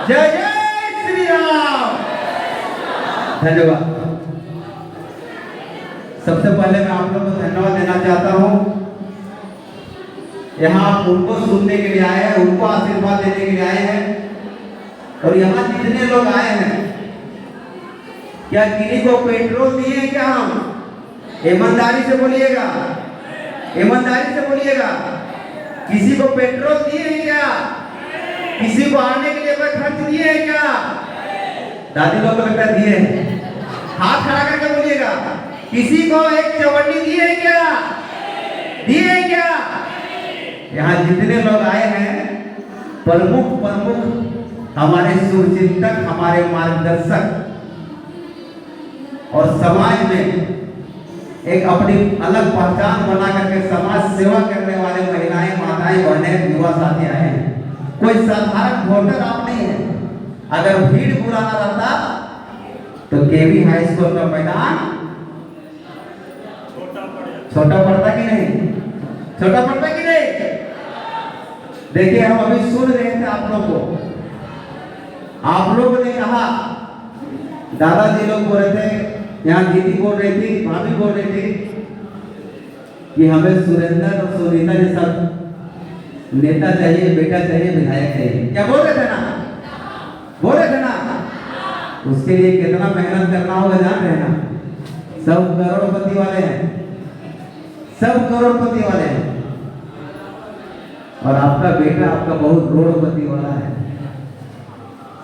जय जय श्री राम। धन्यवाद। सबसे पहले मैं आप लोगों को धन्यवाद देना चाहता हूँ। यहाँ आप उनको सुनने के लिए आए हैं, उनको आशीर्वाद देने के लिए आए हैं। और यहाँ जितने लोग आए हैं, क्या किसी को पेट्रोल दिए हैं क्या? हम ईमानदारी से बोलिएगा, ईमानदारी से बोलिएगा। किसी को पेट्रोल दिए हैं क्या? किसी को आने के लिए कोई खर्च दिए हैं क्या? दादी लोग को लगता है दिए हैं। हाथ खड़ा करके बोलिएगा। किसी को एक चवन्नी दिए हैं क्या? दिए हैं क्या? यहाँ जितने लोग आए हैं, प्रमुख हमारे शुभचिंतक, हमारे मार्गदर्शक और समाज में एक अपनी अलग पहचान बना करके समाज सेवा करने वाले महिलाएं, माताएं, बहनें, युवा साथी आए हैं। कोई साधारण वोटर आप नहीं है। अगर भीड़ बुलाना रहता तो केवी हाई स्कूल का मैदान छोटा पड़ता कि नहीं? छोटा पड़ता कि नहीं? देखिए, हम अभी सुन रहे थे आप लोग को। आप लोगों ने कहा, दादाजी लोग बोल रहे थे, यहाँ दीदी बोल रही थी, भाभी बोल रही थी कि हमें सुरेंद्र और सुनीता जैसा नेता चाहिए, बेटा चाहिए, विधायक चाहिए। क्या बोल रहे थे ना? बोल रहे थे ना? उसके लिए कितना मेहनत करना होगा जान रहे ना? सब करोड़पति वाले हैं, सब करोड़पति वाले हैं। और आपका बेटा आपका बहुत करोड़पति वाला है।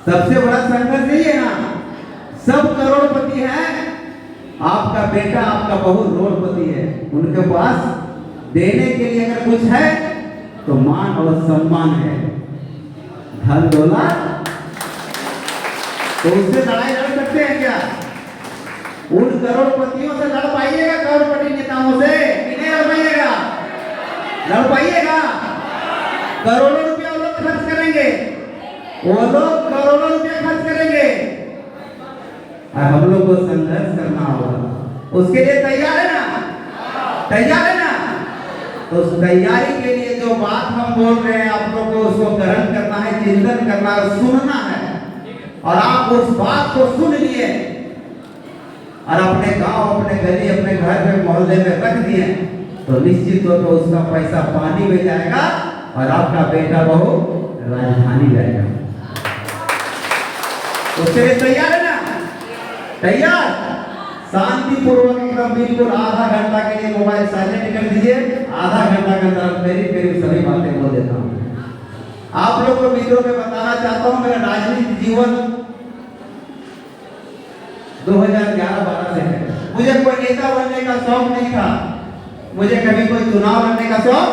सबसे बड़ा संघर्ष यही है ना, सब करोड़पति है, आपका बेटा आपका बहुत करोड़पति है। उनके पास देने के लिए अगर कुछ है तो मान और सम्मान है, धन दौलत। तो उससे लड़ाई लड़ सकते हैं क्या? उन करोड़पतियों से लड़ पाइएगा? करोड़पति नेताओं से कि नहीं लड़ पाइएगा? लड़ पाइएगा? करोड़ों रुपया वो लोग खर्च करेंगे, वो लोग करोड़ों रुपया खर्च करेंगे और हम लोग को संघर्ष करना होगा। उसके लिए तैयार है ना? तैयार है ना? तो उस तैयारी के लिए जो बात हम बोल रहे हैं, आप लोग को उसको ग्रहण करना है, चिंतन करना है, सुनना है। और आप उस बात को सुन लिए और अपने गांव, अपने गली, अपने घर में, मोहल्ले में रख दिए, तो निश्चित तौर पर उसका पैसा पानी में जाएगा और आपका बेटा बहू राजधानी जाएगा। उसके लिए तैयार है ना? तैयार? शांतिपूर्वक एकदम बिल्कुल आधा घंटा के लिए मोबाइल साइलेंट कर दीजिए। आधा घंटा के अंदर मेरी सभी बातें बोल देता हूँ। आप लोग को वीडियो में बताना चाहता हूँ, मेरा राजनीतिक जीवन 2011-12 से है। मुझे कोई नेता बनने का शौक नहीं था, मुझे कभी कोई चुनाव लड़ने का शौक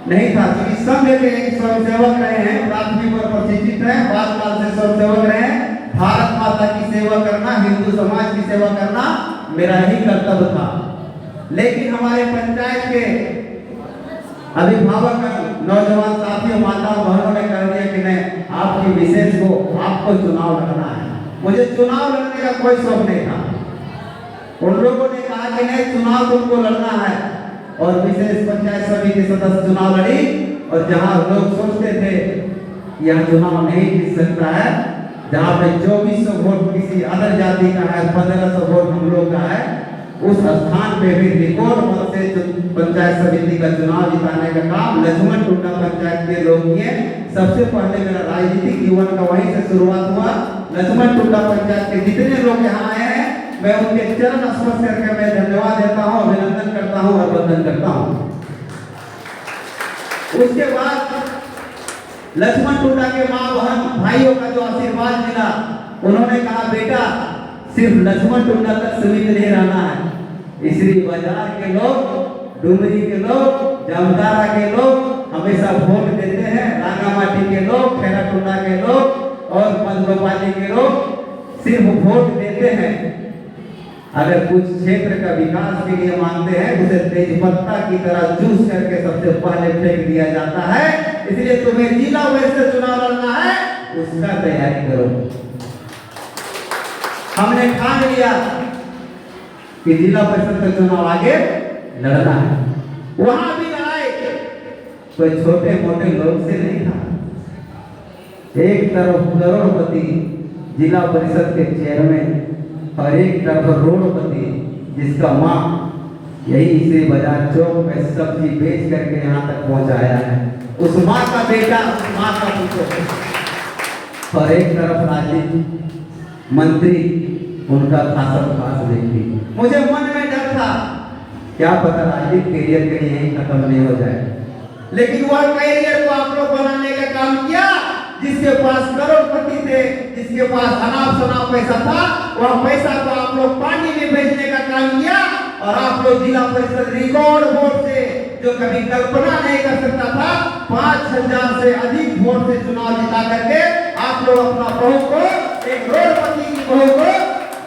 नहीं था। क्योंकि संघ के एक स्वयंसेवक रहे हैं, प्राथमिक और प्रशिक्षित हैं, बाद काल से स्वयंसेवक रहे हैं। भारत माता की सेवा करना, हिंदू समाज की सेवा करना मेरा ही कर्तव्य था। लेकिन हमारे पंचायत के अभिभावक, नौजवान साथियों, माताओं, बहनों ने कर दिया कि नहीं, आपकी विशेष को आपको चुनाव लड़ना है। मुझे चुनाव लड़ने का कोई शौक नहीं था। उन लोगों ने कहा कि नहीं, चुनाव तुमको लड़ना है। और विशेष पंचायत समिति सदस्य चुनाव लड़ी। और जहां लोग सोचते थे यह चुनाव नहीं जीत सकता है, जहां पे 2400 वोट किसी अदर जाति का है, 1500 वोट हम लोग का है, उस स्थान पे भी रिकॉर्ड मत से पंचायत समिति का चुनाव जिताने का काम लक्ष्मण टुंडा पंचायत के लोग किए। सबसे पहले मेरा राजनीतिक जीवन का वहीं से शुरुआत हुआ। लक्ष्मण टुंडा पंचायत के जितने लोग यहाँ आए हैं, मैं उनके चरण स्पर्श करके मैं धन्यवाद देता हूँ, अभिनंदन करता हूँ और वंदन करता हूँ। उसके बाद लक्ष्मण टुंडा के माँ, बहन, भाइयों का जो आशीर्वाद मिला, उन्होंने कहा बेटा सिर्फ लक्ष्मण टुंडा तक सीमित नहीं रहना है। इसलिए बाजार के लोग, डुमरी के लोग, जामतारा के लोग हमेशा वोट देते हैं। रांगामाटी के लोग, खेरा टुंडा के लोग और पंचगोपाली के लोग सिर्फ वोट देते हैं। अगर कुछ क्षेत्र का विकास के लिए मांगते हैं, उसे तेजपत्ता की तरह चूस करके सबसे पहले फेंक दिया जाता है। इसलिए तुम्हें जिला वैसे चुनाव लड़ना है, उसका तैयारी करो। हमने ठान लिया कि जिला परिषद का चुनाव आगे लड़ना है। वहां भी लड़ाई कोई छोटे मोटे लोग से नहीं था। एक तरफ करोड़पति जिला परिषद के चेयरमैन और एक तरफ रोडपति जिसका माँ यही इसे बाजार चौक में सब्जी बेच करके यहाँ तक पहुँचाया है, उस माँ का बेटा, उस माँ का पुत्र। और एक तरफ राजनीतिक मंत्री, उनका खास व्यक्ति। मुझे मन में डर था, क्या पता राजनीतिक करियर कहीं यहीं खत्म नहीं हो जाए, लेकिन वह करियर को आप लोग बनाने का काम किया। जिसके पास करोड़पति थे, जिसके पास अनाप शनाप पैसा था, वह पैसा को आप लोग पानी में भेजने का काम किया। और आप लोग जिला परिषद रिकॉर्ड वोट से, जो कभी कल्पना नहीं कर सकता था, 5000 से अधिक वोट से चुनाव जिता करके आप लोग अपना बहू को, एक करोड़पति की बहू को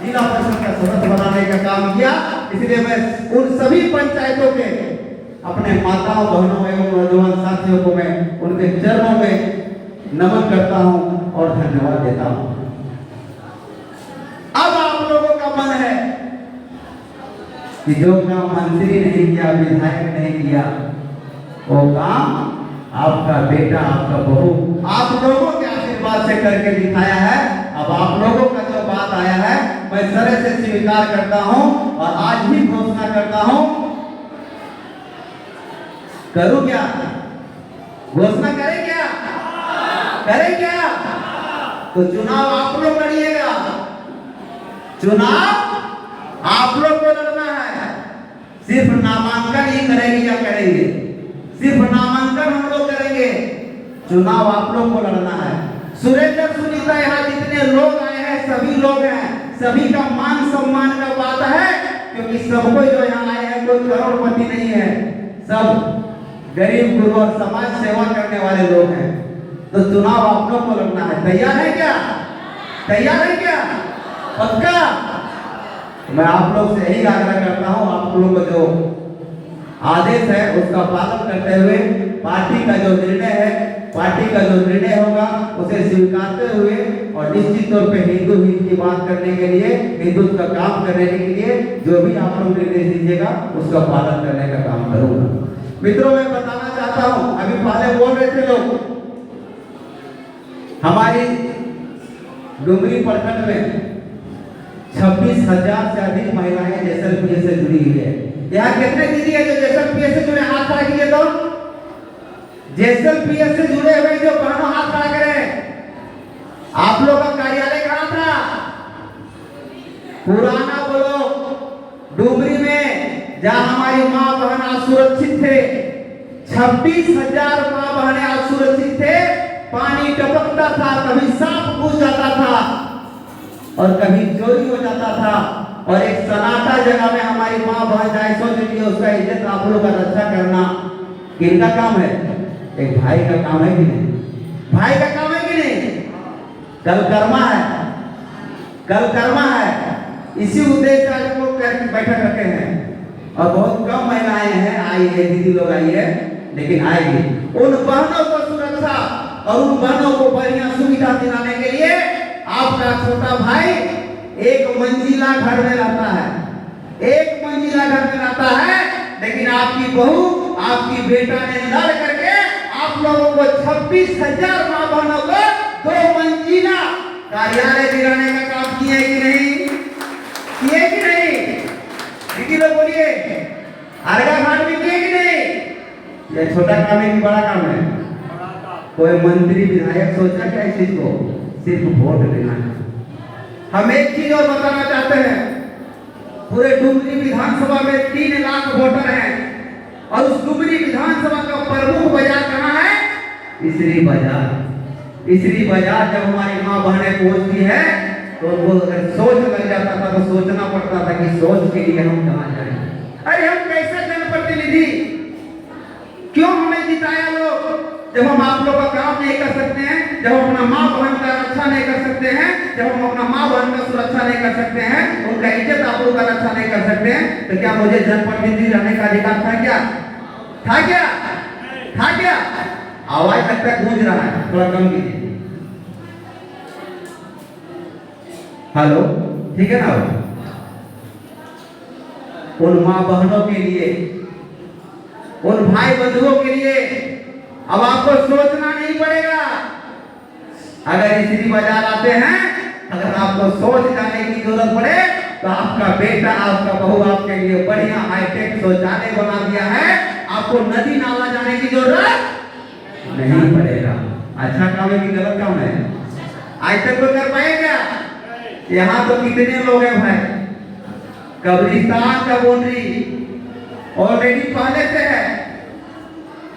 जिला परिषद का सदस्य बनाने का काम किया। इसलिए मैं उन सभी पंचायतों के अपने माताओं, बहनों एवं नौजवान साथियों को मैं उनके चरणों में नमन करता हूं और धन्यवाद देता हूं। अब आप लोगों का मन है कि जो काम मंत्री नहीं किया, विधायक नहीं किया, वो काम आपका बेटा, आपका बहू आप लोगों के आशीर्वाद से करके दिखाया है। अब आप लोगों का जो बात आया है, मैं सरे से स्वीकार करता हूं और आज भी घोषणा करता हूं। करूं क्या? घोषणा करें क्या? करें क्या? तो चुनाव आप लोग लड़िएगा, चुनाव आप लोग को लड़ना है। सिर्फ नामांकन ही करेंगे या करेंगे? सिर्फ नामांकन हम लोग करेंगे, चुनाव आप लोग को लड़ना है। सुरेंद्र सुनीता यहाँ जितने लोग आए हैं, सभी लोग हैं, सभी का मान सम्मान का बात है, क्योंकि सबको जो यहाँ आए हैं कोई करोड़पति नहीं है, सब गरीब गुरु और समाज सेवा करने वाले लोग हैं। तो चुनाव आप लोग को लड़ना है। तैयार है क्या? तैयार है क्या? पक्का? मैं आप लोग से यही आग्रह करता हूं, आप लोगों को जो आदेश है उसका पालन करते हुए पार्टी का जो निर्णय है, पार्टी का जो निर्णय होगा उसे स्वीकारते हुए और निश्चित तौर पे हिंदू हित की बात करने के लिए, हिंदुत्व का काम करने के लिए जो भी आप लोग निर्देश दीजिएगा उसका पालन करने का काम करूंगा। मित्रों, मैं बताना चाहता हूं, अभी पहले बोल रहे थे लोग, हमारी डुमरी प्रखंड में 26,000 से अधिक महिलाएं जैसलमेर से जुड़ी हुई है। यहाँ कितने दीदी है जो जैसलमेर से जुड़े? हाथ खड़ा कीजिए। तो जैसलमेर से जुड़े हुए जो बहनों हाथ खड़ा करें। आप लोग का कार्यालय कहाँ था? पुराना बोलो डुमरी में, जहाँ हमारी माँ बहन असुरक्षित थे। 26,000 माँ बहनें असुरक्षित थे। पानी टपकता था, कभी सांप घुस जाता था और कभी चोरी हो जाता था। और एक सन्नाटा जगह में हमारी माँ बहन जाए, सोच लीजिए उसका इज्जत आप लोगों का रक्षा करना किनका काम है? एक भाई का काम है कि नहीं? भाई का काम है कि नहीं? कल कर्मा है, कल कर्मा है। इसी उद्देश्य से आज लोग बैठक रखे हैं और बहुत कम महिलाएं हैं, आई है दीदी लोग आई है, लेकिन आएगी। उन बहनों को सुरक्षा और उन बहनों को बढ़िया सुविधा दिलाने के लिए आपका छोटा भाई एक मंजिला घर में रहता है, एक मंजिला घर में रहता है, लेकिन आपकी बहू, आपकी बेटा ने लड़ करके आप लोगों को 26,000 माँ बहनों को 2 मंजिला कार्यालय दिलाने का काम किए कि नहीं? किए कि नहीं? दीदी लोग बोलिए, अर्घा घाट में किए कि नहीं? यह छोटा काम है कि बड़ा काम है? कोई मंत्री विधायक सोचा क्या इस चीज को? सिर्फ वोट देना है। हम एक चीज और बताना चाहते हैं, पूरे डुमरी विधानसभा में 3 लाख वोटर हैं और उस डुमरी विधानसभा का प्रमुख बाजार कहाँ है? इसरी बाजार। इसरी बाजार जब हमारी माँ बहनें पहुंचती है तो उनको अगर सोच लग जाता था तो सोचना पड़ता था कि सोच के लिए हम कहाँ जाएं। अरे हम कैसे जनप्रतिनिधि, क्यों हमें जिताया लोग, जब हम आप लोग का काम नहीं कर सकते हैं, जब हम अपना माँ बहन का रक्षा नहीं कर सकते हैं, जब हम अपना माँ बहन का सुरक्षा नहीं कर सकते हैं, उनका इज्जत आप लोग का रक्षा नहीं कर सकते हैं, तो क्या मुझे जनप्रतिनिधि रहने का अधिकार था क्या? था क्या? था क्या? आवाज तक तक गूंज रहा है, थोड़ा कम कीजिए। हेलो, ठीक है ना? उन माँ बहनों के लिए, उन भाई बंधुओं के लिए अब आपको सोचना नहीं पड़ेगा। अगर इसी बाजार आते हैं, अगर आपको सोच जाने की जरूरत पड़े तो आपका बेटा आपका बहू आपके लिए बढ़िया हाईटेक शौचालय बना दिया है, आपको नदी नाला जाने की जरूरत नहीं पड़ेगा। अच्छा काम है कि गलत काम है? आज तक तो कर पाए क्या? यहाँ तो कितने लोग हैं भाई, कब्रिस्तान का बाउंड्री ऑलरेडी पहले से है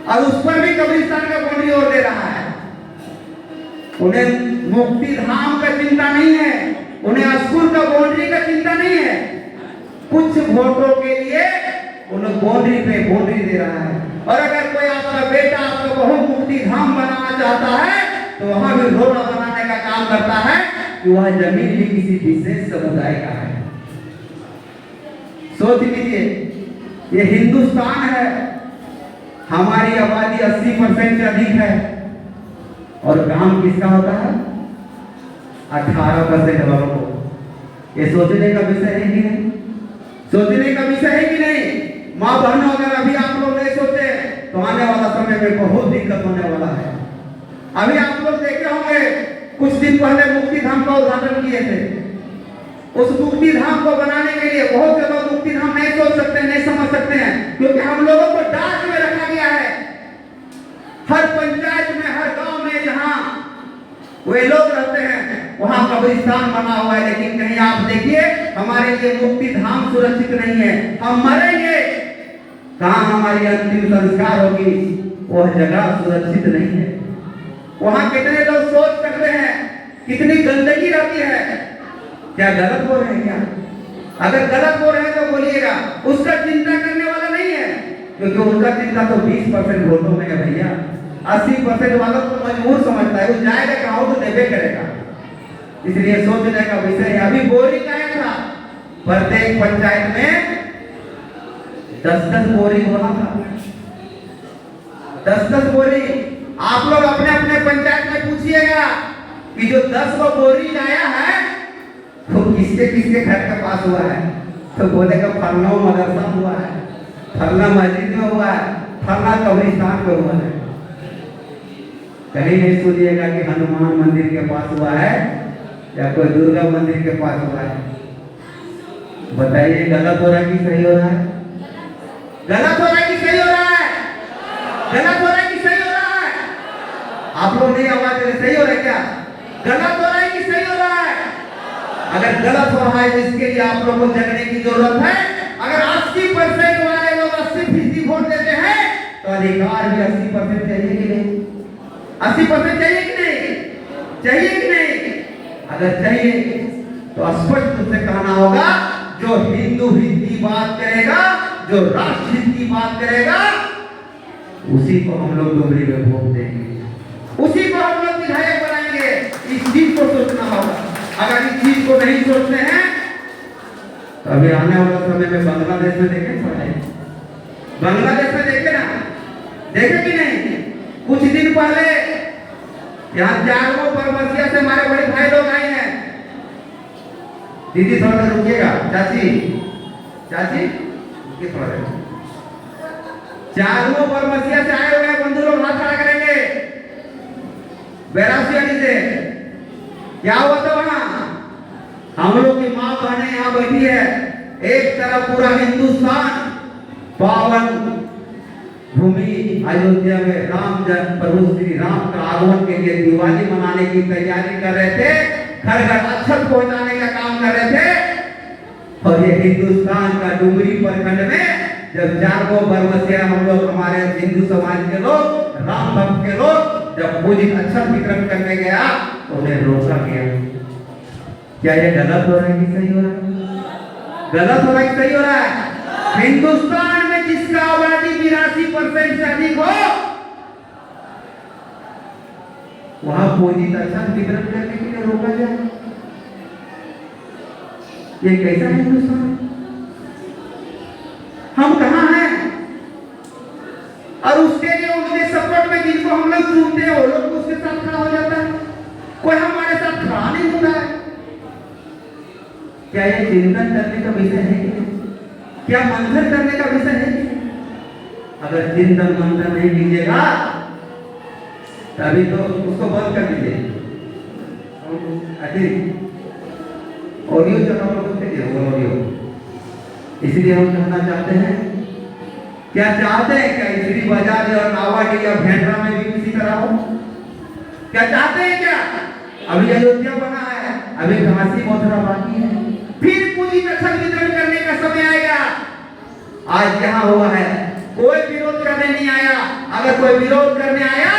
और उस पर भी कब्रिस्तान का बाउंड्री और दे रहा है। उन्हें मुक्ति धाम का चिंता नहीं है, उन्हें स्कूल का बाउंड्री का चिंता नहीं है। कुछ वोटों के लिए उन्हें बाउंड्री पे बाउंड्री दे रहा है। और अगर कोई आपका बेटा आपका बहू मुक्ति धाम बनाना चाहता है तो वहां भी रोड बनाने का काम करता है कि वह जमीन भी किसी विशेष समुदाय का है। सोच लीजिए, ये हिंदुस्तान है, हमारी आबादी 80% से अधिक है और काम किसका होता है? 18% वालों को। ये सोचने का विषय है कि नहीं? सोचने का विषय है कि नहीं? माँ बहनों, अगर अभी आप लोग नहीं सोचे तो आने वाला समय में बहुत दिक्कत होने वाला है। अभी आप लोग देखे होंगे, कुछ दिन पहले मुक्ति धाम का उद्घाटन किए थे। उस मुक्ति धाम को बनाने के लिए बहुत से लोग मुक्ति धाम नहीं सोच सकते, नहीं समझ सकते हैं, क्योंकि हम लोगों को डाक में रखा गया है। हर पंचायत में, हर गांव में जहां वे लोग रहते हैं वहां कब्रिस्तान बना हुआ है। लेकिन कहीं आप देखिए, हमारे लिए मुक्ति धाम सुरक्षित नहीं है। हम मरेंगे, कहां हमारी अंतिम संस्कार होगी, वह जगह सुरक्षित नहीं है। वहां कितने लोग सोच सकते हैं, कितनी गंदगी रहती है। क्या गलत बोल रहे हैं क्या? अगर गलत बोल रहे हैं तो बोलिएगा, उसका चिंता करने वाला नहीं है, क्योंकि उनका चिंता तो 20% वोटों में है भैया। 80% वालों को मजबूर समझता है, वो जाएगा कहाँ तो देवे करेगा। इसलिए सोचने का विषय है। अभी बोरिंग आया था, प्रत्येक पंचायत में 10-10 बोरिंग होना था, 10-10 बोरिंग। आप लोग अपने अपने पंचायत में पूछिएगा कि जो 10 को बोरिंग आया है तो किसके किसके घर के पास हुआ है, तो बोलेगा फलना मदरसा हुआ है, फलना मस्जिद में हुआ है, फलना कब्रिस्तान में हुआ है। कहीं नहीं सोचिएगा कि हनुमान मंदिर के पास हुआ है या कोई दुर्गा मंदिर के पास हुआ है। बताइए, गलत हो रहा है कि सही हो रहा है? गलत हो रहा है कि सही हो रहा है? गलत हो रहा है कि सही हो रहा है? आप लोग नहीं आवाज दे रहे, सही हो रहा है क्या? गलत हो रहा है कि सही हो रहा है? अगर गलत हो रहा है तो इसके लिए आप लोगों को जगने की जरूरत है। अगर 80% वाले लोग 80% वोट देते हैं तो अधिकार भी 80% चाहिए कि नहीं? 80% चाहिए कि नहीं? चाहिए कि नहीं? अगर चाहिए तो स्पष्ट रूप से कहना होगा, जो हिंदू हित की बात करेगा, जो राष्ट्र हित की बात करेगा, उसी को हम लोग डुमरी में वोट देंगे, उसी को हम लोग विधायक बनाएंगे। इस चीज को सोचना होगा। अगर इस चीज को नहीं सोचते हैं तो अभी आने वाला समय में बांग्लादेश में देखें, बांग्लादेश में देखे ना, देखे कि नहीं? कुछ दिन पहले यहाँ जागो परमसिया से हमारे बड़े भाई लोग आए हैं। दीदी थोड़ा देर रुकिएगा, चाची चाची रुकिए थोड़ा देर। जागो परमसिया से आए हुए बंधु लोग हाथ खड़ा करेंगे। बैरासियानी से क्या हुआ था वहां? हम लोग की मां बहनें यहाँ बैठी है। एक तरफ पूरा हिंदुस्तान पावन भूमि अयोध्या में राम जन्म प्रभु श्री राम का आगमन के लिए दिवाली मनाने की तैयारी कर रहे थे, घर घर अक्षत पहुंचाने का काम कर रहे थे। और ये हिंदुस्तान का डुमरी प्रखंड में जब जागो बरमसिया हम लोग, हमारे हिंदू समाज के लोग, राम भक्त के लोग जब पूजित अक्षत वितरण करने गया तो उन्हें रोका गया। क्या ये गलत हो रहा है कि सही हो रहा है? गलत हो रहा है कि सही हो रहा है? हिंदुस्तान में जिसका आबादी 82% से अधिक हो, वहां पूजित अक्षत वितरण करने के लिए रोका जाए। ये कैसा हिंदुस्तान? हम कहां हैं? और उसके लिए उनके सपोर्ट में जिनको हम लोग चुनते हैं वो लोग उसके साथ खड़ा हो जाता है, कोई हमारे साथ खड़ा नहीं होता है। क्या ये चिंतन करने का विषय है कि नहीं? क्या मंथन करने का विषय है कि नहीं? अगर चिंतन मंथन नहीं कीजिएगा तभी तो उसको बंद कर दीजिए। अरे ऑडियो चला ऑडियो, इसलिए हम कहना चाहते हैं, क्या चाहते हैं क्या इसी बाजार और नावाडी या भेंडरा में भी किसी तरह हो? क्या चाहते हैं क्या? अभी अयोध्या बना है, अभी घासी मथुरा बाकी है, फिर पूंजी तत्सत वितरण करने का समय आएगा। आज यहाँ हुआ है, कोई विरोध करने नहीं आया। अगर कोई विरोध करने आया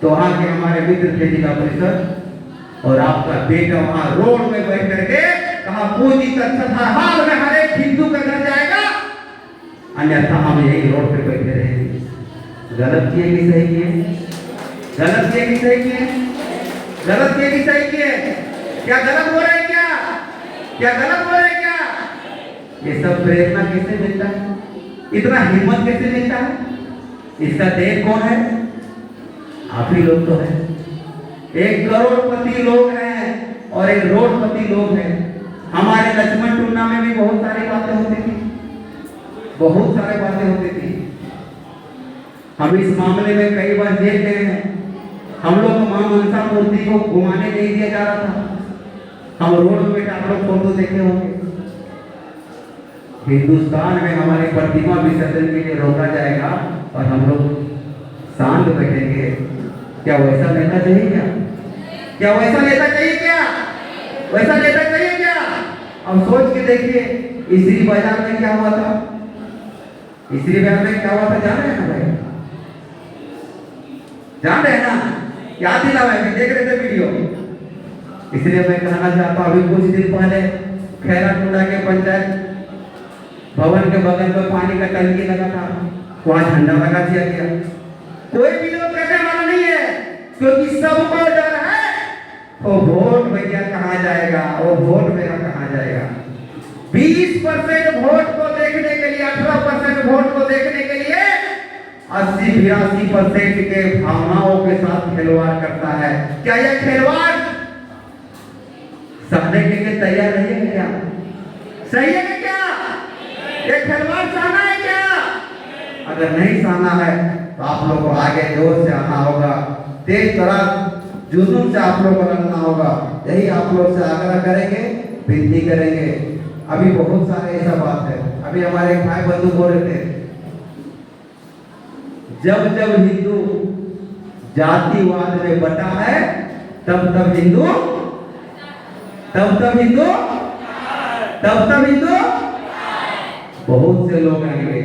तो वहां के हमारे मित्र थे जिला परिषद और आपका बेटा वहां रोड में बैठ करके कहा पूंजी तत्सत हाल में हर एक हिंदू का घर जाएगा, अन्यथा हम यही रोड पे बैठे रहेंगे। गलत किए कि सही किए? गलत किए कि सही किए? गलत किए कि सही किए? क्या गलत हो रहा है? क्या गलत हो रहा है? क्या ये सब प्रेरणा कैसे मिलता है? इतना हिम्मत कैसे मिलता है? इसका देख कौन है? आप ही लोग तो है। 1 करोड़पति लोग हैं और 1 रोडपति लोग हैं। हमारे लक्ष्मण टूना में भी बहुत सारी बातें होती थी, बहुत सारी बातें होती थी। हम इस मामले में कई बार जेल गए हैं। हम लोग मां मनसा मूर्ति को घुमाने नहीं दिया जा रहा था। हम रोड में आप लोग फोटो देखे होंगे। हिंदुस्तान में हमारी प्रतिमा विसर्जन के लिए रोका जाएगा और हम लोग शांत बैठेंगे। क्या वैसा नेता चाहिए? क्या वैसा नेता चाहिए? वैसा नेता चाहिए क्या? अब सोच के देखिए, इसी बाजार में क्या हुआ था? इसी बाजार में क्या हुआ था जान रहे हैं ना भाई? जान रहे हैं ना? याद दिला भाई, देख रहे थे वीडियो। इसलिए मैं कहना चाहता हूँ, अभी कुछ दिन पहले खैरा टूडा के पंचायत भवन के बगल में पानी का टंकी लगा था, वहां झंडा लगा दिया गया। कोई विरोध करने वाला नहीं है, क्योंकि सबको डर है वो वोट भैया कहाँ जाएगा, वो वोट मेरा कहाँ जाएगा। 20% वोट को देखने के लिए, 18% वोट को देखने के लिए 80-82% के भावनाओं के साथ खिलवाड़ करता है। क्या यह खिलवाड़ सहने के लिए तैयार नहीं है? क्या सही है? क्या ये खिलवाड़ सहना है? क्या अगर नहीं सहना है तो आप लोग को आगे जोर से आना होगा, तेज तरह जुनून से आप लोग को लड़ना होगा। यही आप लोग से आग्रह करेंगे, विनती करेंगे। अभी बहुत सारे ऐसा बात है। अभी हमारे भाई बंधु बोल रहे थे, जब जब हिंदू जातिवाद में बटा है तब तब हिंदू बहुत से लोग आएंगे।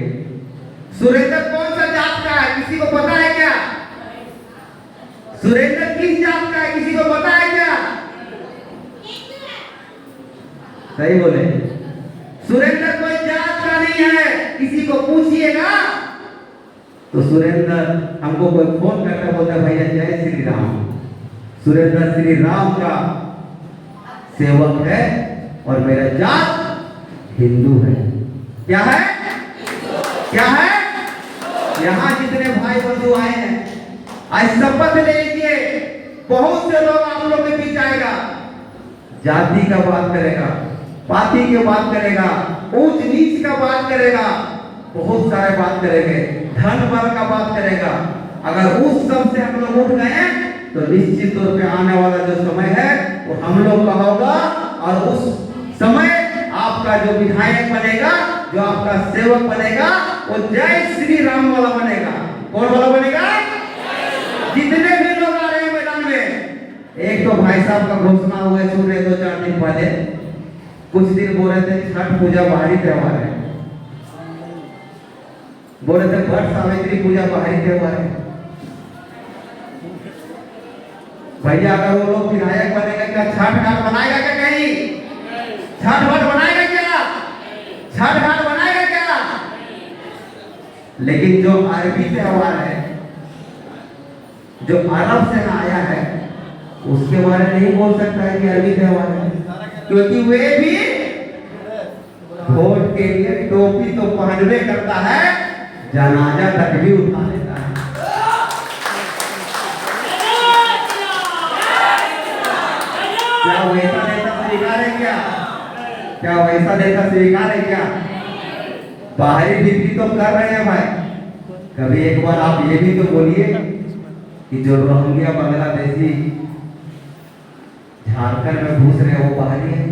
सुरेंद्र कौन सा जात का है? किसी को पता है क्या? सुरेंद्र किस जात का है? किसी को पता है क्या? सही बोले। सुरेंद्र कोई जात का नहीं है। किसी को पूछिएगा तो सुरेंद्र हमको कोई फोन करके बोलता भैया जय श्री राम। सुरेंद्र श्री राम का सेवक है और मेरा जात हिंदू है। क्या है? क्या है? यहाँ जितने भाई बंधु आए हैं, आज शपथ ले लीजिए। बहुत से लोग आप लोग के बीच आएगा, जाति का बात करेगा, पार्टी की बात करेगा, ऊंच नीच का बात करेगा, बहुत सारे बात करेंगे, धन बल का बात करेगा। अगर उस सब से हम लोग उठ गए तो निश्चित तौर पे आने वाला जो समय है वो हम लोग का होगा और उस समय आपका जो विधायक बनेगा, जो आपका सेवक बनेगा, वो जय श्री राम वाला बनेगा। कौन वाला बनेगा? जितने भी लोग आ रहे हैं मैदान में। एक तो भाई साहब का घोषणा हुआ है, सुन रहे 2-4 दिन पहले, कुछ दिन बोल रहे थे छठ पूजा बाहरी त्योहार है, बोल रहे थे वट सावित्री पूजा बाहरी त्योहार है। भैया अगर वो लोग विधायक बनेगा क्या छठ घाट बनाएगा क्या? कहीं छठ घाट बनाएगा क्या? छठ घाट बनाएगा क्या? लेकिन जो अरबी त्योहार है, जो अरब से ना आया है, उसके बारे में नहीं बोल सकता है कि अरबी त्योहार है, क्योंकि वे भी वोट के लिए टोपी तो पहनवे करता है, जनाजा तक भी उठा लेता है। क्या वैसा नेता स्वीकार है? क्या वैसा नेता स्वीकार है? क्या बाहरी भीतरी तो कर रहे हैं भाई। कभी एक बार आप ये भी तो बोलिए कि जो रोहिंग्या बांग्लादेशी झारखंड में घुस रहे वो बाहरी है,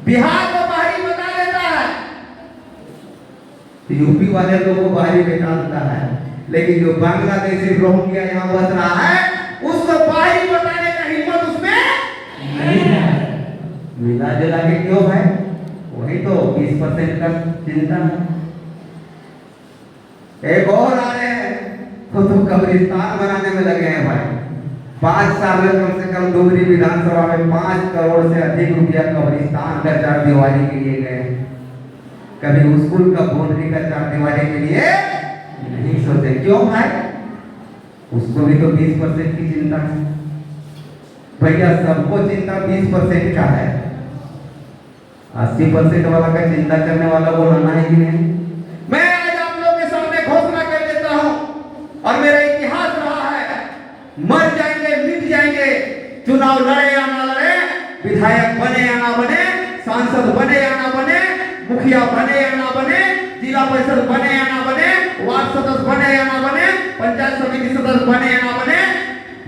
बिहार को बाहरी बता देता है, यूपी वाले लोगों को बाहरी बता देता है, लेकिन जो बांग्लादेशी रोहिंग्या यहाँ बस रहा है उसको बाहरी बताने का हिम्मत उसमें नहीं है। मिला जुला के क्यों है, वही तो 20% का चिंता है। एक और आ रहे हैं वो तो कब्रिस्तान बनाने में लगे हैं भाई। 5 साल में कम से कम डुमरी विधानसभा में 5 करोड़ से अधिक रुपया कब्रिस्तान का चार दीवारी के लिए गए। कभी स्कूल का बाउंड्री का चार दीवारी के लिए नहीं सोचे, क्यों भाई? उसको भी तो 20% की चिंता है भैया, सबको चिंता 20% का है, 80% वाला का चिंता करने वाला को लाना है कि नहीं? मैं आज आप लोगों के सामने घोषणा कर देता हूं और मेरा इतिहास रहा है, मर जाएंगे मिट जाएंगे, चुनाव लड़े या ना लड़े, विधायक बने या ना बने, सांसद बने या ना बने, मुखिया बने या ना बने, जिला परिषद बने या ना बने, वार्ड सदस्य बने या ना बने, पंचायत समिति सदस्य बने या ना बने,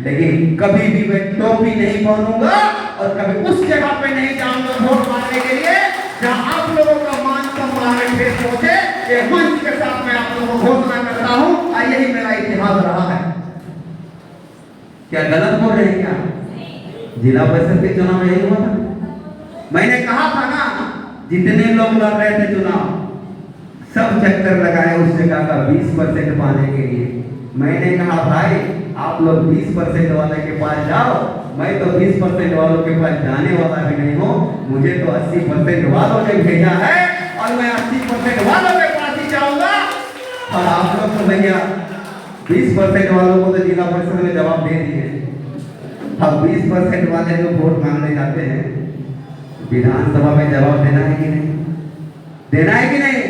लेकिन कभी भी मैं टोपी नहीं पहनूंगा और कभी उस जगह पे नहीं जाऊंगा वोट मांगने के लिए जहां आप लोगों का मान सम्मान ठेस पहुंचे। ये मंच के साथ मैं आप लोगों को घोषणा करता हूं और यही मेरा इतिहास रहा है। क्या गलत बोल रहे हैं क्या? जिला परिषद के चुनाव में यही हुआ था। मैंने कहा था ना, जितने लोग लड़ रहे थे चुनाव सब चक्कर लगाए उस जगह का 20% पाने के लिए। मैंने कहा भाई आप लोग 20% वाले के पास जाओ, मैं तो 20% वालों के पास जाने वाला भी नहीं हूँ, मुझे तो 80% वालों ने भेजा है और मैं 80% वालों के पास ही जाऊंगा। और आप लोग तो भैया 20% वालों को तो जिला परिषद में जवाब दे दिए, अब 20% वाले जो वोट मांगने जाते हैं विधानसभा में जवाब देना है कि नहीं? देना है कि नहीं?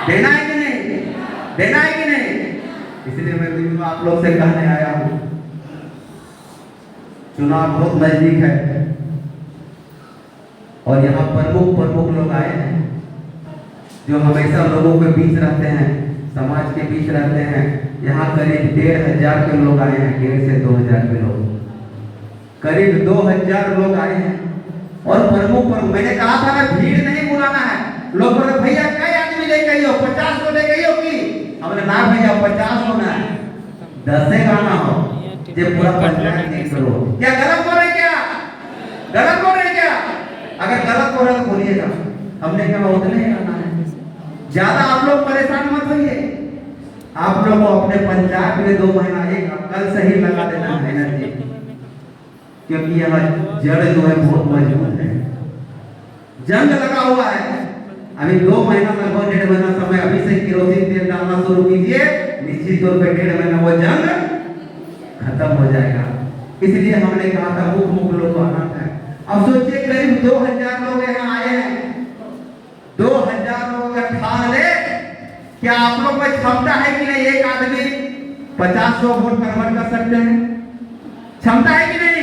देना है कि नहीं? देना है कि नहीं? इसलिए मैं आप लोग से कहने आया हूं, चुनाव बहुत नजदीक है और यहाँ प्रमुख लोग आए हैं जो हमेशा लोगों के बीच रहते हैं, समाज के बीच रहते हैं। यहाँ करीब 1500 के लोग आए हैं, 1500 से 2000 के लोग, करीब 2000 लोग आए हैं। और प्रमुख मैंने कहा था ना भीड़ नहीं बुलाना है। लोग बोले भैया कई आदमी ले गई हो, 50 को ले गई हो कि? हमने ना भैया 50 होना है, 10 से गाना हो, ये पूरा पंचायत नहीं करो। क्या गलत बोल रहे क्या? गलत बोल रहे क्या? अगर गलत बोल रहे तो बोलिएगा, हमने कहा उतने ही गाना है। ज्यादा आप लोग परेशान मत होइए, आप लोग को अपने पंचायत में 2 महीना एक कल से ही लगा देना है एनर्जी, क्योंकि यह जड़ जो है बहुत मजबूत है, जंग लगा हुआ है। अभी 2 महीना लगभग 1.5 महीना समय, अभी से केरोसिन तेल डालना शुरू कीजिए, निश्चित तौर पे 1.5 महीना वो जंग खत्म हो जाएगा। इसलिए हमने कहा था मुख लोग को आना है। अब सोचिए करीब 2000 लोग यहाँ आए हैं, 2000 लोगों का ठान ले, क्या आप लोग में क्षमता है कि नहीं? एक आदमी 50-100 वोट कन्वर्ट कर सकते हैं? क्षमता है कि नहीं?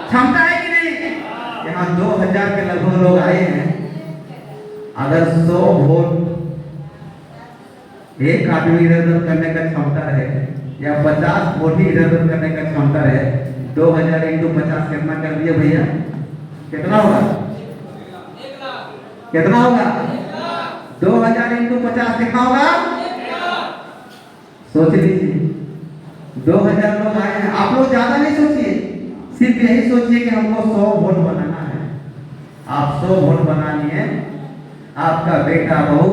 क्षमता है कि नहीं? यहाँ 2000 के लगभग लोग आए हैं, अगर 100 वोट एक आदमी इधर उधर करने का क्षमता है या 50 वोट ही इधर उधर करने का क्षमता है, 2000 × 50 कितना कर दिए भैया? कितना होगा? कितना होगा? 2000 × 50 कितना होगा? सोच लीजिए, 2000 लोग आए हैं। आप लोग ज्यादा नहीं सोचिए, सिर्फ यही सोचिए कि हमको 100 वोट बनाना है। आप 100 वोट बना लिए, आपका बेटा बहू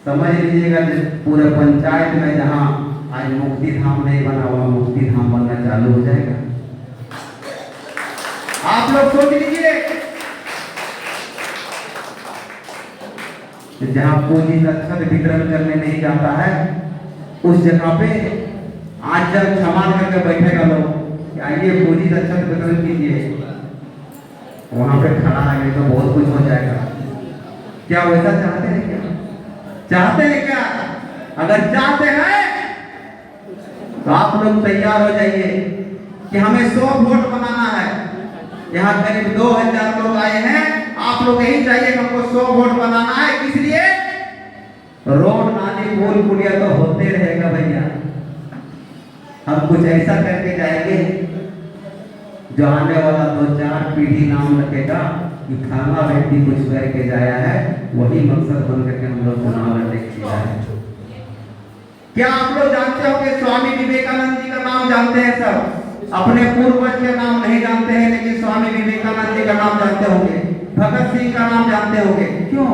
समझ लीजिएगा पूरे पंचायत में जहां आज मुक्ति धाम नहीं बना हुआ, मुक्ति धाम बनना चालू हो जाएगा। आप लोग सोच लीजिए, जहां पूंजी दक्षत वितरण करने नहीं जाता है उस जगह पे आज जब क्षमा करके बैठेगा लोग, आइए पूंजी दक्षत वितरण कीजिए, वहां पे खड़ा है तो बहुत कुछ हो जाएगा। क्या वैसा चाहते हैं? क्या चाहते हैं? क्या अगर चाहते हैं तो आप लोग तैयार हो जाइए कि हमें 100 वोट बनाना है। यहाँ करीब 2000 लोग आए हैं, आप लोग यही चाहिए कि हमको 100 वोट बनाना है। किस लिए? रोड नाली पुल पुलिया तो होते रहेगा भैया, हम कुछ ऐसा करके जाएंगे जो आने वाला 2-4 पीढ़ी नाम रखेगा कि फलाना व्यक्ति कुछ करके जाया है, वही मकसद बन करके हम लोग चुनाव लड़ने किया है। क्या आप लोग जानते हो कि स्वामी विवेकानंद जी का नाम जानते हैं सब? अपने पूर्वज के नाम नहीं जानते हैं, लेकिन स्वामी विवेकानंद जी का नाम जानते होंगे, भगत सिंह का नाम जानते होंगे। क्यों?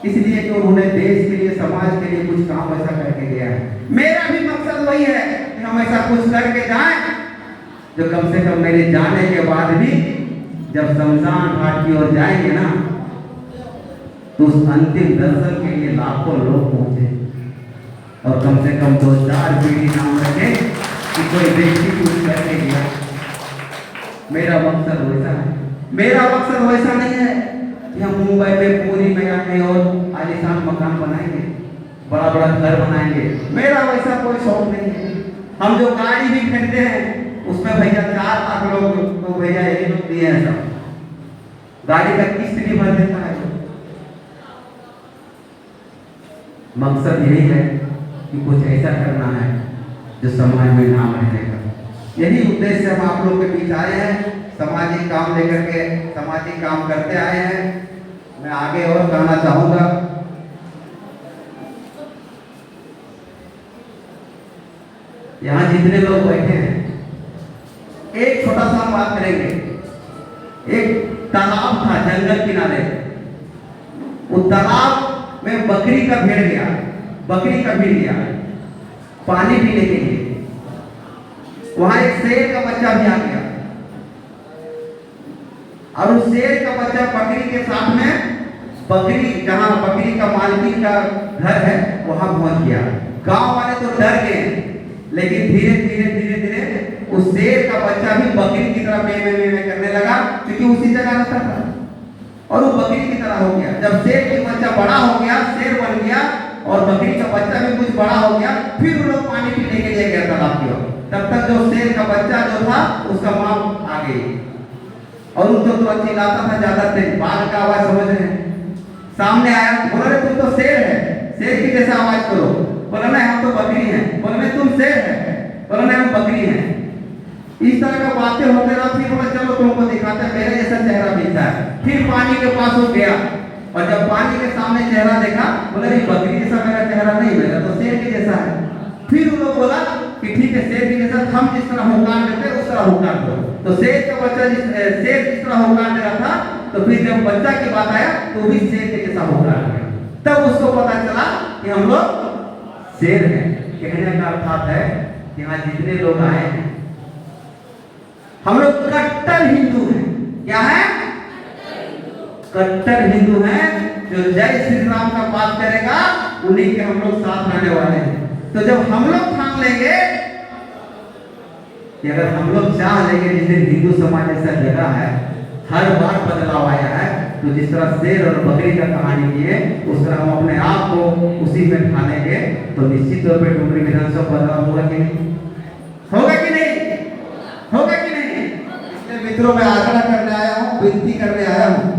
इसलिए कि उन्होंने देश के लिए, समाज के लिए कुछ काम ऐसा करके गया है। मेरा भी मकसद वही है कि हम ऐसा कुछ करके जाएं जो कम से कम मेरे जाने के बाद भी जब शमशान घाट की ओर जाएंगे ना, तो उस अंतिम दर्शन के लिए लाखों लोग पहुंचे और कम से कम 2-4 पीढ़ी नाम रखे कि कोई व्यक्ति कुछ करके गया। मेरा मकसद वैसा है। मेरा मकसद वैसा नहीं है कि हम मुंबई में, पूरी में या कहीं और आलीशान मकान बनाएंगे, बड़ा बड़ा घर बनाएंगे। मेरा वैसा कोई शौक नहीं है। हम जो गाड़ी भी खरीदते हैं उसमें भैया 4 लाख लोग तो भैया यही लोग दिए हैं, सब गाड़ी का किस्त भी भर देता है। मकसद यही है कि कुछ ऐसा करना है जो समाज में नाम रहेगा। यही उद्देश्य हम आप लोग के बीच आए हैं, सामाजिक काम लेकर के, सामाजिक काम करते आए हैं। मैं आगे और कहना चाहूंगा, यहाँ जितने लोग बैठे हैं, एक छोटा सा बात करेंगे। एक तालाब था जंगल किनारे, उस तालाब में बकरी का भेड़ गया, बकरी का भीड़ गया पानी पीने के लिए। वहां एक शेर का बच्चा भी आ गया और उस शेर का बच्चा बकरी के साथ में, बकरी जहां बकरी का मालिक का घर है वहां पहुंच गया। गांव वाले तो डर गए, लेकिन धीरे धीरे धीरे धीरे उस शेर का बच्चा भी बकरी की तरह में करने लगा, क्योंकि उसी जगह रहता था और वो बकरी की तरह हो गया। जब शेर का बच्चा बड़ा हो गया, शेर बन गया और बकरी का बच्चा भी कुछ बड़ा हो गया, फिर वो लोग पानी पीने के लिए गया तालाब की ओर। तब तक जो शेर का बच्चा जो था उसका माँ आ गई और उसको तो चिल्लाता था ज्यादा तेज, बाघ का आवाज समझ रहे हैं, सामने आया, बोला रे तुम तो शेर है, शेर की जैसा आवाज करो। बोला नहीं हम तो बकरी हैं। बोला नहीं तुम शेर है। बोला नहीं हम बकरी हैं। इस तरह का बातें होते रहा। फिर बोला चलो तुमको दिखाते हैं, मेरे जैसा चेहरा दिखता है। फिर पानी के पास वो गया और जब पानी के सामने चेहरा देखा, बोला ये बकरी जैसा मेरा चेहरा नहीं, मेरा तो शेर के जैसा है। फिर वो लोग बोला कि ठीक है, शेर के जैसा हम जिस तरह हुक्कार देते हैं उस तरह हुक्कार दो। तो शेर का बच्चा शेर जिस तरह हुक्कार दे रहा था, तो फिर जब बच्चा की बात आया तो भी शेर के जैसा हुक्कार दिया। तब उसको पता चला कि हम लोग शेर हैं। कहने का अर्थात है कि यहाँ जितने लोग आए हैं हम लोग कट्टर हिंदू हैं। क्या है? कट्टर हिंदू हैं। जो जय श्री राम का बात करेगा उन्हीं के हम लोग साथ रहने वाले हैं। तो जब हम लोग ठान लेंगे कि अगर हम लोग चाह लेंगे, जिस दिन हिंदू समाज ऐसा जगह है, हर बार बदलाव आया है, तो जिस तरह शेर और बकरी का कहानी की है उस तरह हम अपने आप को उसी में ठानेंगे, तो निश्चित तौर पर डुमरी विधानसभा बदलाव होगा कि नहीं? होगा कि नहीं? होगा कि नहीं? इसलिए मित्रों मैं आग्रह करने आया हूँ, विनती करने आया हूँ।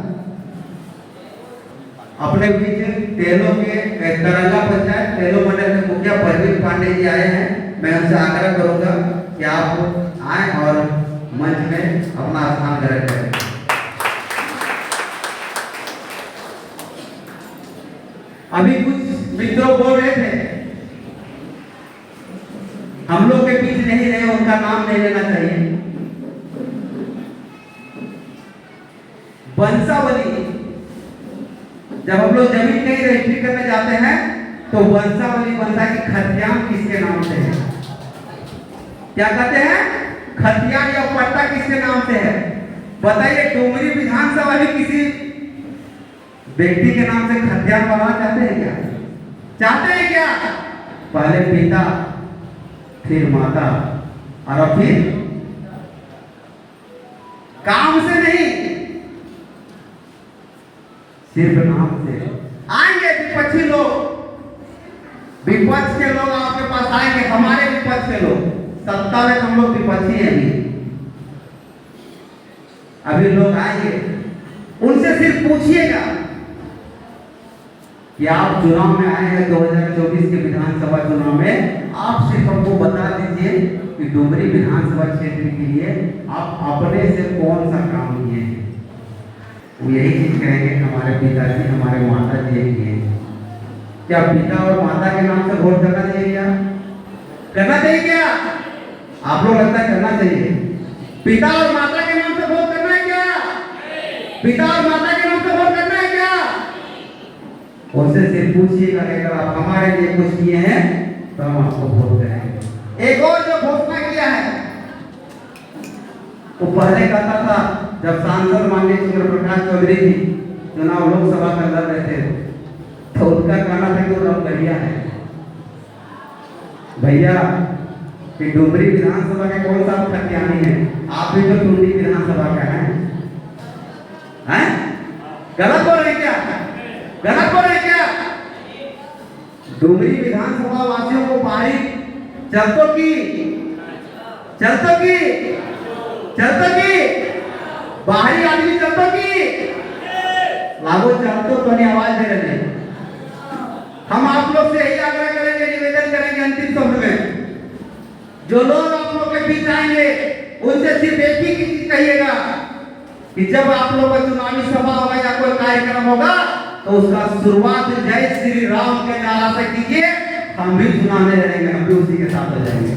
अपने बीच तेलों के तरंगा पंचायत तेलों मंडल के मुखिया परवीन पांडे जी आए हैं। मैं उनसे आग्रह करूंगा कि आप आए और मंच में अपना स्थान ग्रहण करें। अभी कुछ मित्रों बोल रहे थे हम लोग के बीच नहीं रहे, उनका नाम नहीं लेना चाहिए। वंशावली, जब हम लोग जमीन कहीं रजिस्ट्री करने जाते हैं तो वंशावली बनता है कि खतियान किसके नाम से है। क्या कहते हैं? खतियान या पट्टा किसके नाम से है? बताइए, डुमरी विधानसभा भी किसी व्यक्ति के नाम से खतियान बनाना चाहते हैं क्या? चाहते हैं क्या? पहले पिता, फिर माता और फिर काम से नहीं, सिर्फ नाम से। आएंगे विपक्षी लोग, विपक्ष के लोग आपके पास आएंगे, हमारे विपक्ष के लोग। सत्ता में हम लोग विपक्षी हैं अभी लोग आएंगे, उनसे सिर्फ पूछिएगा कि आप चुनाव में आए हैं 2024 के विधानसभा चुनाव में, आप सिर्फ हमको बता दीजिए कि डुमरी विधानसभा क्षेत्र के लिए आप अपने से कौन सा काम किए हैं। वो यही चीज कहेंगे कि हमारे पिताजी हमारे माता जी किए हैं। क्या पिता और माता के नाम से वोट करना चाहिए क्या? करना चाहिए क्या? आप लोग लगता है करना चाहिए। पिता और माता के नाम से वोट करना है क्या? पिता और माता के नाम से वोट करना है क्या? उनसे सिर्फ पूछिएगा, अगर आप हमारे लिए कुछ किए हैं तो हम आपको वोट करेंगे। एक और जो घोषणा किया है, वो पहले कहता था जब सांसद माननीय चंद्र प्रकाश चौधरी जी चुनाव लोकसभा में लड़ रहे थे तो उनका कहना था कि वो रमगढ़िया है। भैया कि डुमरी विधानसभा के कौन सा खतियानी है? आप भी तो डुमरी विधानसभा का हैं? गलत बोल रहे क्या? गलत बोल रहे क्या? डुमरी विधानसभा वासियों को बाहरी चलतो की बाहरी आदमी चलतो की लागू चलतो तो नहीं आवाज दे रहे हैं। हम आप लोग से यही आग्रह करेंगे, निवेदन करेंगे अंतिम शब्द में, जो लोग आप लोग के बीच आएंगे उनसे सिर्फ एक ही चीज कहिएगा कि जब आप लोग का चुनावी सभा होगा या कोई कार्यक्रम होगा तो उसका शुरुआत जय श्री राम के नारा से कीजिए। हम भी चुनाव में रहेंगे, हम भी उसी के साथ हो जाएंगे।